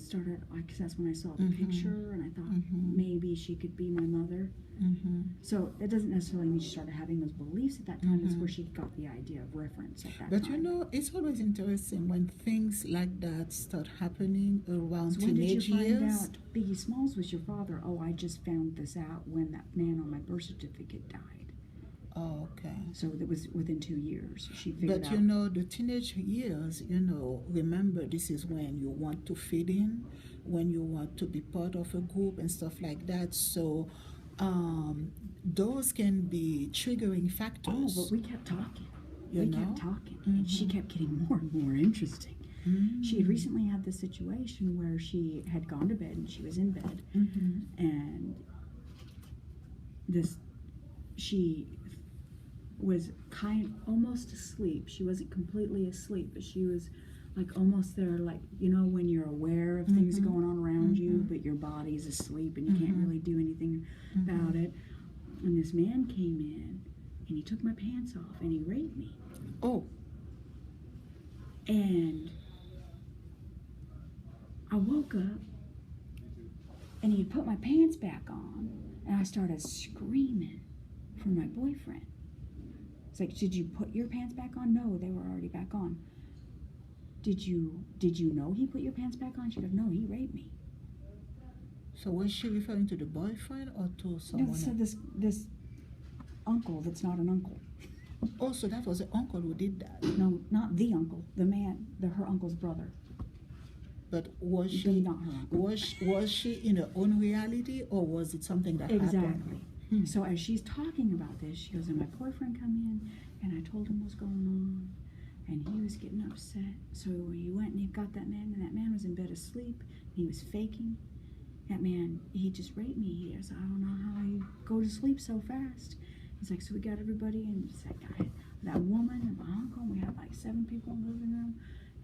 started, because that's when I saw the picture, and I thought maybe she could be my mother. So it doesn't necessarily mean she started having those beliefs at that time. It's where she got the idea of reference at that But time. you know, it's always interesting when things like that start happening around So when did you teenage find years. out Biggie Smalls was your father? Oh, I just found this out when that man on my birth certificate died. Oh, okay. So that was within 2 years. She figured But out. you know, the teenage years, you know, remember this is when you want to fit in, when you want to be part of a group and stuff like that. So those can be triggering factors. Oh, but we kept talking. You know? Kept talking, and she kept getting more and more interesting. She had recently had this situation where she had gone to bed, and she was in bed, and she was almost asleep. She wasn't completely asleep, but she was like almost there, like, you know, when you're aware of things going on around you, but your body's asleep and you can't really do anything about it. And this man came in, and he took my pants off, and he raped me. Oh. And I woke up, and he had put my pants back on, and I started screaming for my boyfriend. It's like, did you put your pants back on? No, they were already back on. Did you know he put your pants back on? She goes, no, he raped me. So was she referring to the boyfriend or to someone So else? this uncle that's not an uncle. Oh, so that was the uncle who did that. No, not the uncle. The man, her uncle's brother. But was she Not her uncle. was she in her own reality, or was it something that happened? Exactly. So as she's talking about this, she goes, and my boyfriend come in, and I told him what's going on, and he was getting upset. So he went and he got that man, and that man was in bed asleep, and he was faking. That man, he just raped me. He goes, I don't know how you go to sleep so fast. He's like, so we got everybody, and it's like, I had that woman and my uncle, and we had like 7 people in the living room,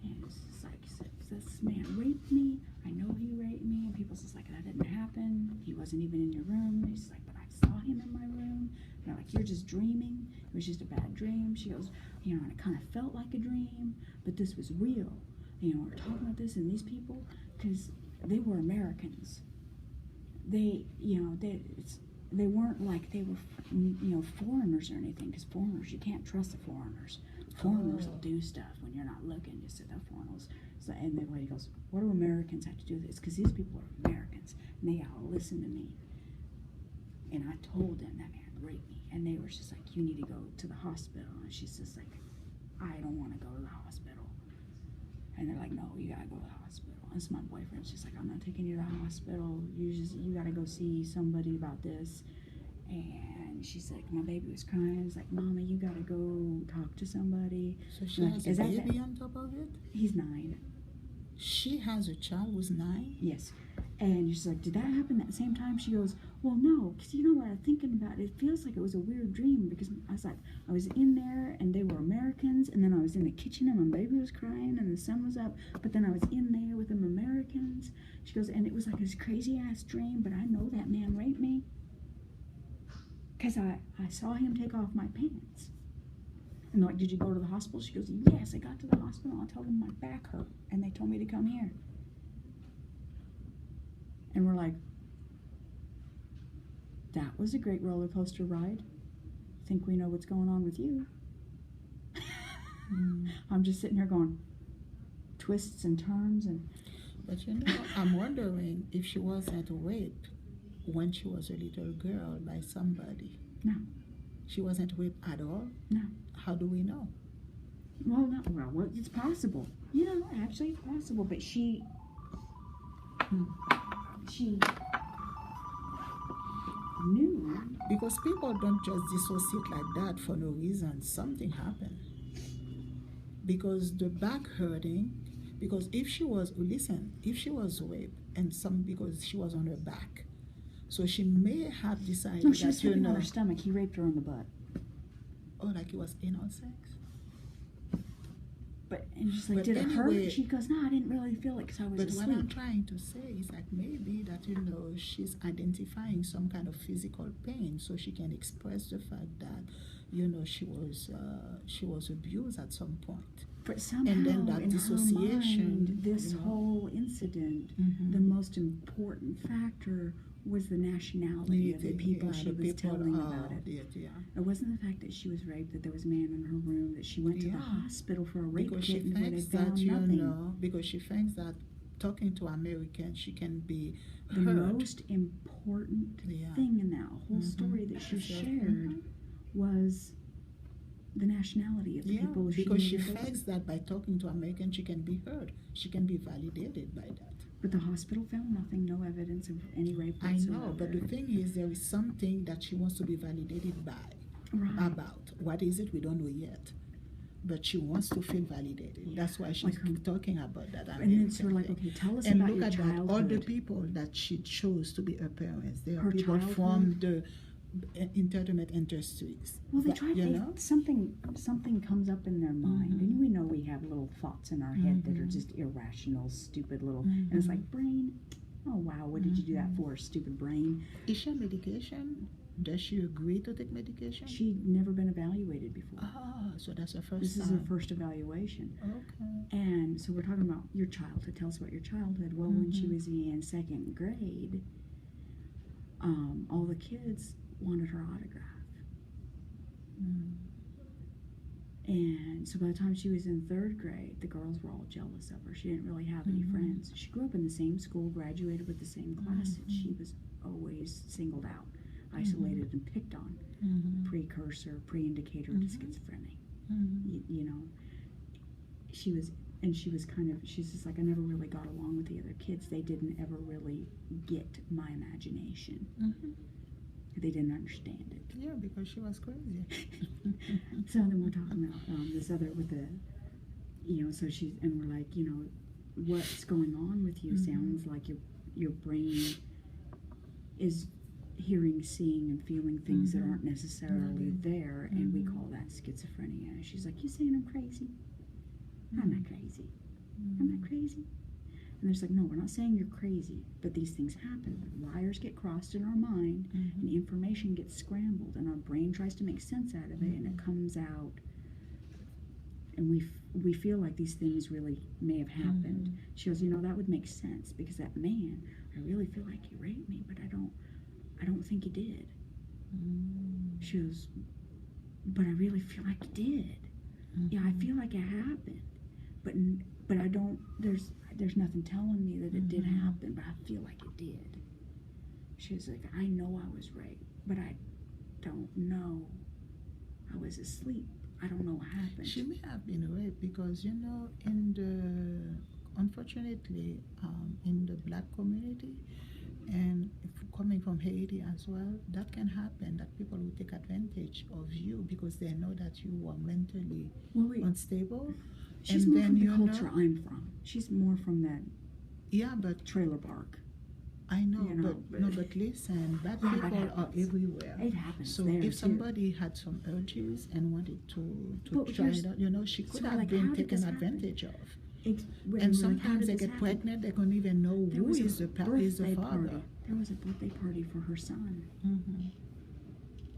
and it's just like, this man raped me. I know he raped me, and people's just like, that didn't happen. He wasn't even in your room. And he's like, but I saw him in my room. And they're like, you're just dreaming. It was just a bad dream. She goes, you know, and it kind of felt like a dream, but this was real. You know, we're talking about this, and these people, because they were Americans. They, you know, they weren't like they were, you know, foreigners or anything, because foreigners, you can't trust the foreigners. Foreigners will do stuff when you're not looking. Just sit there, foreigners. So, and the lady goes, what do Americans have to do with this? Because these people are Americans, and they all listen to me. And I told them that man raped me, and they were just like, you need to go to the hospital. And she's just like, I don't want to go to the hospital. And they're like, no, you gotta go to the hospital. And so my boyfriend's just like, I'm not taking you to the hospital. You gotta go see somebody about this. And she's like, my baby was crying. It's like, Mama, you gotta go talk to somebody. So she like, has a baby on top of it? He's 9. She has a child who's 9? Yes. And she's like, did that happen at the same time? She goes, well, no, because you know what I'm thinking about? It feels like it was a weird dream, because I was like, I was in there, and they were Americans, and then I was in the kitchen, and my baby was crying, and the sun was up, but then I was in there with them Americans. She goes, and it was like this crazy-ass dream, but I know that man raped me, because I saw him take off my pants. And they're like, did you go to the hospital? She goes, yes, I got to the hospital. I told them my back hurt, and they told me to come here. And we're like, that was a great roller coaster ride. Think we know what's going on with you. I'm just sitting here going, twists and turns. But you know, I'm wondering if she wasn't raped when she was a little girl by somebody. No. She wasn't raped at all? No. How do we know? Well, no. Well, it's possible. You know, actually it's possible. But she knew. Because people don't just dissociate like that for no reason. Something happened. Because the back hurting, because if she was raped, and because she was on her back, so she may have decided No, she that, was sleeping on her stomach. He raped her in the butt. Oh, like it was anal sex? And she's like, did it hurt? She goes, no, I didn't really feel it because I was asleep. But what I'm trying to say is that maybe that, you know, she's identifying some kind of physical pain, so she can express the fact that, you know, she was abused at some point. But somehow, and then that in dissociation, her mind, this you know. whole incident, Mhm. the most important factor was the nationality of the people she was telling about it. Yeah. It wasn't the fact that she was raped, that there was a man in her room, that she went to the Yeah. hospital for a rape Because kit she where they thinks that, found you nothing. know, because she thinks that talking to Americans, she can be The heard. most important Yeah. thing in that whole Mhm. story that she So, shared mhm. was the nationality of the Yeah, people she because she needed to thinks that by talking to Americans, she can be heard. She can be validated by that. But the hospital found nothing, no evidence of any rape I whatsoever. know, but the thing is, there is something that she wants to be validated by, Right. about. What is it? We don't know yet. But she wants to feel validated. Yeah, That's why she's like her- talking about that. And then so we're like, thing. okay, tell us And about look your at that, all the childhood. people that she chose to be her parents. They are Her people childhood? from the entertainment industries. Well, they But, try. you They, know? something comes up in their mind, Mhm. and we know we have little thoughts in our head that are Mhm. just irrational, stupid little. And it's Mhm. like, brain. Oh wow, what did you do that Mhm. for, stupid brain? Is she on medication? Does she agree to take medication? She'd never been evaluated before. Ah, so that's her first This is time. her first evaluation. Okay. And so we're talking about your childhood. Tell us about your childhood. Well, when she Mhm. was in second grade, all the kids wanted her autograph. Mm. And so by the time she was in third grade, the girls were all jealous of her. She didn't really have any Mhm. friends. She grew up in the same school, graduated with the same class, and she Mhm. was always singled out, isolated, and picked on. Mhm. Precursor, pre-indicator to Mhm. schizophrenia. Mhm. You know, she was she's just like, I never really got along with the other kids. They didn't ever really get my imagination. Mhm. They didn't understand it. Yeah, because she was crazy. So then we're talking about this other with the, so she's, and we're like, what's going on with you? Mhm. Sounds like your brain is hearing, seeing, and feeling things that Mhm. aren't necessarily Mhm. there, and we Mhm. call that schizophrenia. She's like, you saying I'm crazy? I'm not crazy. I'm not crazy. And they're like, no, we're not saying you're crazy, but these things happen. Wires get crossed in our mind, Mhm. and information gets scrambled, and our brain tries to make sense out of it, and it comes out, and we feel like these things really may have happened. Mhm. She goes, that would make sense, because that man, I really feel like he raped me, but I don't think he did. Mm. She goes, but I really feel like he did. Yeah, I feel like it happened, but I don't. There's nothing telling me that it did Mhm. happen, but I feel like it did. She was like, I know I was raped, but I don't know. I was asleep. I don't know what happened. She may have been raped because, unfortunately, in the black community, and coming from Haiti as well, that can happen, that people will take advantage of you because they know that you are mentally Well, wait, unstable. she's and more then, from the you know- culture I'm from. She's more from that Yeah, but trailer park. I know, You know, but listen, bad Yeah, people it are happens. everywhere. It happens So there if too. somebody had some urges and wanted to But try here's- it out, she could so, have like, been how did taken this happen? advantage of. And And we're like, how sometimes did they this get happen? pregnant, they don't even know There who was is a the birthday father. party. There was a birthday party for her son. Mm-hmm.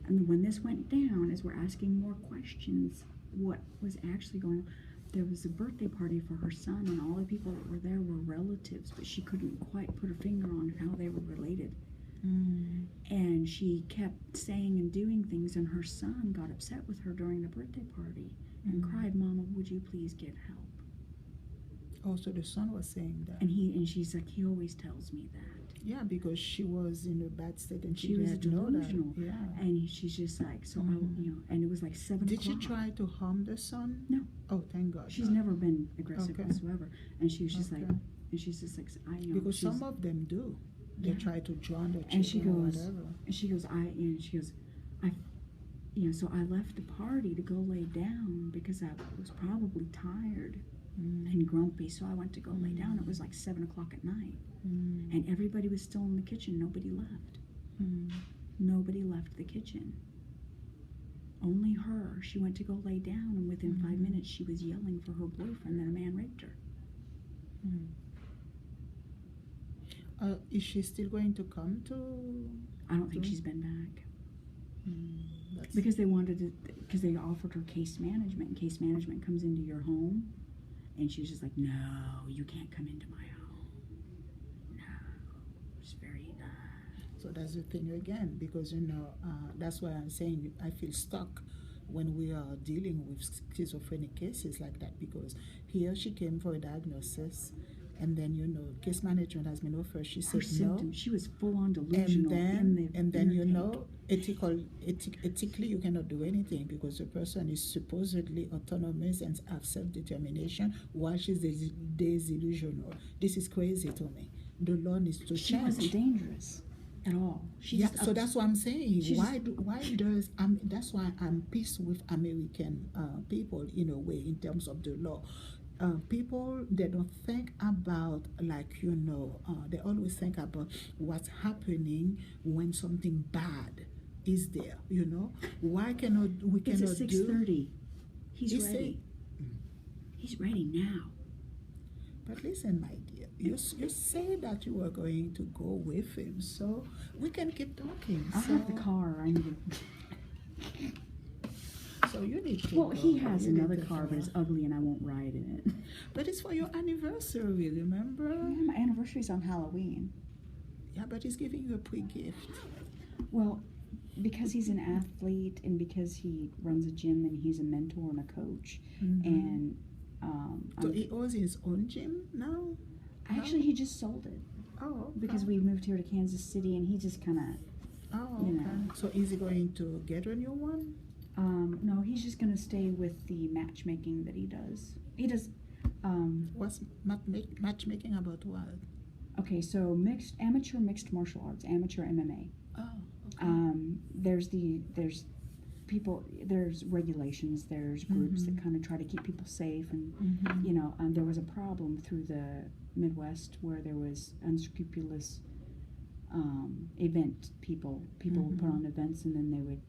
And when this went down, as we're asking more questions, what was actually going on, there was a birthday party for her son, and all the people that were there were relatives, but she couldn't quite put her finger on how they were related. Mm. And she kept saying and doing things, and her son got upset with her during the birthday party and Mhm. cried, Mama, would you please get help? Oh, so the son was saying that. And she's like, he always tells me that. Yeah, because she was in a bad state and She was didn't know that. delusional. Yeah. And she's just like, so Mhm. and it was like 7 Did she o'clock. try to harm the son? No. Oh, thank God. She's never been aggressive Okay. whatsoever. And she was just like, Okay. and she's just like, Because she's, some of them do. They Yeah. try to drown their And she children or goes- whatever. and she goes, so I left the party to go lay down because I was probably tired Mm. and grumpy. So I went to go lay down. It was like 7 o'clock at night, Mm. and everybody was still in the kitchen. Nobody left. Mm. Nobody left the kitchen. Only her. She went to go lay down, and within 5 Mhm. minutes, she was yelling for her boyfriend that a man raped her. Mm. Is she still going to come to? I don't think So- she's been back. That's because they wanted to, because they offered her case management, and case management comes into your home, and she was just like, no, you can't come into my home. No, it's very. So that's the thing again, because that's why I'm saying I feel stuck when we are dealing with schizophrenic cases like that, because here she came for a diagnosis, and then case management has been offered. She Her said symptoms, no, she was full on delusional. and then intake. ethically you cannot do anything because the person is supposedly autonomous and have self-determination while she's delusional. This is crazy to me. The law needs to She change. wasn't dangerous at all. So that's what I'm saying. She That's why I'm pissed with American people in a way in terms of the law. People, they don't think about they always think about what's happening when something bad is there. Why cannot we It's cannot at do? 6:30. He's He ready. He's ready now. But listen, my dear, you say that you are going to go with him, so we can keep talking. I have the car. I need to. So you need to. Well, he go. has You need another to car, go. but it's ugly, and I won't ride in it. But it's for your anniversary, remember? Yeah, my anniversary's on Halloween. Yeah, but he's giving you a pre-gift. Well, because he's an athlete, and because he runs a gym, and he's a mentor and a coach, and So he owns his own gym now? actually he just sold it Oh, okay. because we moved here to Kansas City, and he just kind of. Oh, you okay. know. So is he going to get a new one? No, he's just gonna stay with the matchmaking that he does. He does. What's matchmaking about what? Okay, so amateur mixed martial arts, amateur MMA. Oh, okay. There's regulations, there's groups that kind of try to keep people safe, and there was a problem through the Midwest where there was unscrupulous event people would put on events, and then they would,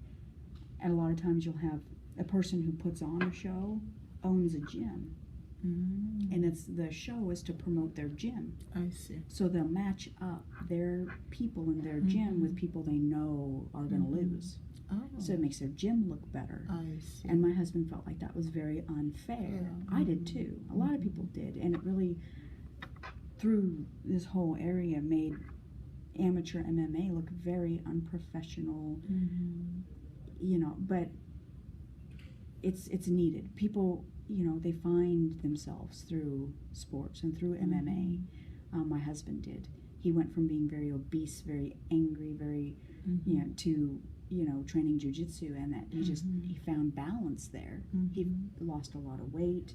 and a lot of times you'll have a person who puts on a show owns a gym, and the show is to promote their gym. I see. So they'll match up their people in their gym with people they know are going to lose. Oh, So it makes their gym look better. I see. And my husband felt like that was very unfair. Yeah. I did too. A lot of people did. And it really, through this whole area, made amateur MMA look very unprofessional. But it's needed. People, they find themselves through sports and through MMA. My husband did. He went from being very obese, very angry, very, to, training jujitsu, and that he found balance there. He lost a lot of weight,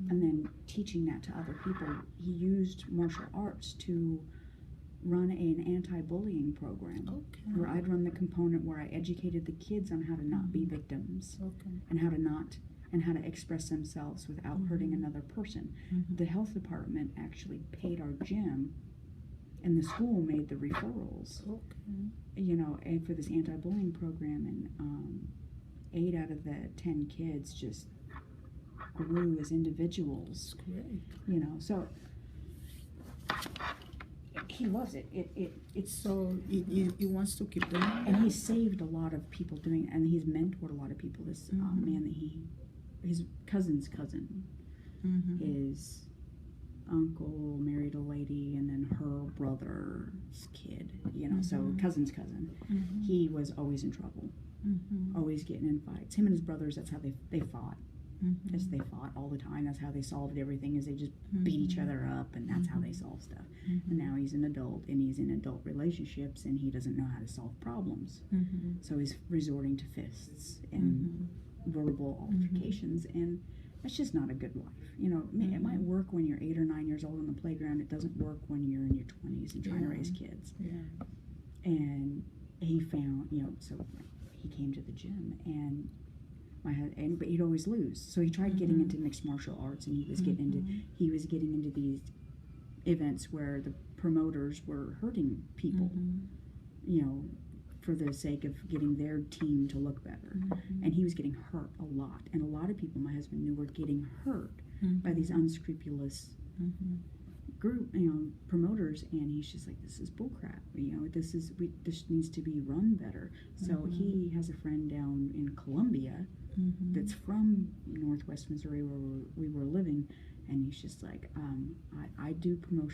and then teaching that to other people. He used martial arts to run an anti-bullying program. Okay. Where I'd run the component where I educated the kids on how to not be victims, Okay. and how to express themselves without hurting another person. The health department actually paid our gym, and the school made the referrals. Okay. And for this anti-bullying program, and 8 out of the 10 kids just grew as individuals. Great. So he loves it. It's So he wants to keep doing it? and he's saved a lot of people doing it, and he's mentored a lot of people. This man that his cousin's cousin, his uncle married a lady, and then her brother's kid, so cousin's cousin. He was always in trouble, always getting in fights. Him and his brothers, that's how they fought. Because they fought all the time. That's how they solved everything, is they just beat each other up, and that's how they solve stuff. And now he's an adult, and he's in adult relationships, and he doesn't know how to solve problems. So he's resorting to fists and verbal altercations, and that's just not a good life. It might work when you're 8 or 9 years old on the playground. It doesn't work when you're in your 20s and trying to raise kids. Yeah. And he found, so he came to the gym, and but he'd always lose. So he tried getting into mixed martial arts, and he was getting into these events where the promoters were hurting people, for the sake of getting their team to look better. And he was getting hurt a lot. And a lot of people my husband knew were getting hurt by these unscrupulous group, promoters, and he's just like, this is bullcrap. This needs to be run better. So he has a friend down in Columbia that's from Northwest Missouri where we were living, and he's just like, I do promotion